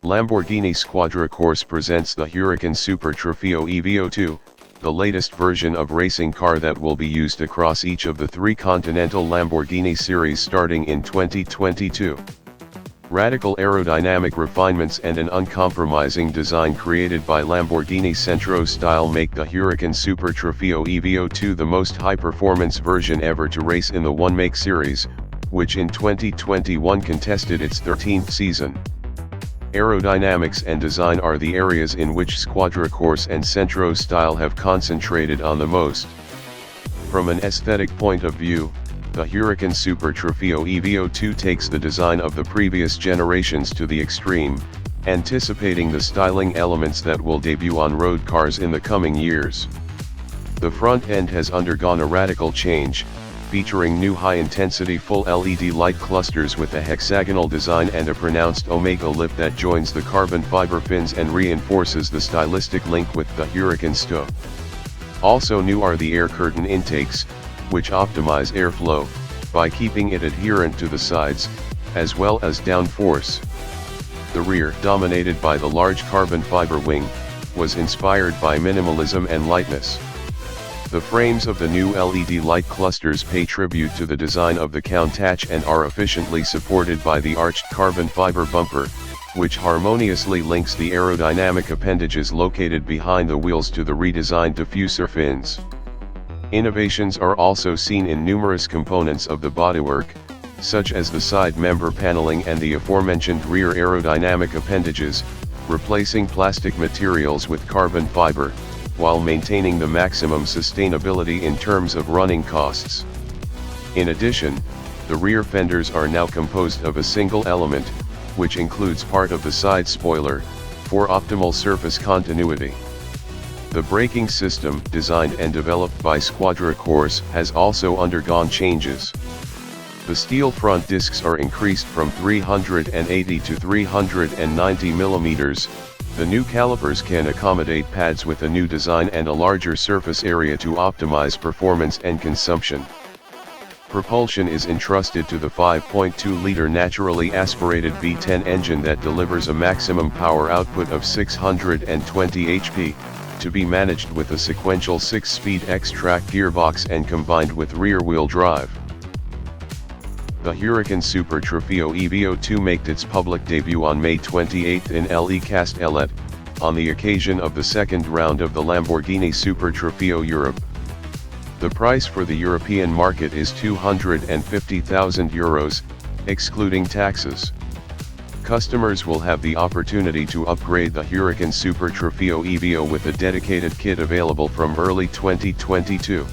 Lamborghini Squadra Corse presents the Huracán Super Trofeo EVO2, the latest version of racing car that will be used across each of the three Continental Lamborghini series starting in 2022. Radical aerodynamic refinements and an uncompromising design created by Lamborghini Centro Stile make the Huracán Super Trofeo EVO2 the most high-performance version ever to race in the one-make series, which in 2021 contested its 13th season. Aerodynamics and design are the areas in which Squadra Corse and Centro Stile have concentrated on the most. From an aesthetic point of view, the Huracán Super Trofeo EVO2 takes the design of the previous generations to the extreme, anticipating the styling elements that will debut on road cars in the coming years. The front end has undergone a radical change, featuring new high-intensity full LED light clusters with a hexagonal design and a pronounced omega lip that joins the carbon fiber fins and reinforces the stylistic link with the Huracán STO. Also new are the air curtain intakes, which optimize airflow, by keeping it adherent to the sides, as well as downforce. The rear, dominated by the large carbon fiber wing, was inspired by minimalism and lightness. The frames of the new LED light clusters pay tribute to the design of the Countach and are efficiently supported by the arched carbon fiber bumper, which harmoniously links the aerodynamic appendages located behind the wheels to the redesigned diffuser fins. Innovations are also seen in numerous components of the bodywork, such as the side member paneling and the aforementioned rear aerodynamic appendages, replacing plastic materials with carbon fiber, while maintaining the maximum sustainability in terms of running costs. In addition, the rear fenders are now composed of a single element, which includes part of the side spoiler, for optimal surface continuity. The braking system, designed and developed by Squadra Corse, has also undergone changes. The steel front discs are increased from 380 to 390 mm. The new calipers can accommodate pads with a new design and a larger surface area to optimize performance and consumption. Propulsion is entrusted to the 5.2-liter naturally aspirated V10 engine that delivers a maximum power output of 620 HP, to be managed with a sequential 6-speed X-Track gearbox and combined with rear-wheel drive. The Huracán Super Trofeo EVO2 made its public debut on May 28 in Castellet, on the occasion of the second round of the Lamborghini Super Trofeo Europe. The price for the European market is €250,000, excluding taxes. Customers will have the opportunity to upgrade the Huracán Super Trofeo EVO with a dedicated kit available from early 2022.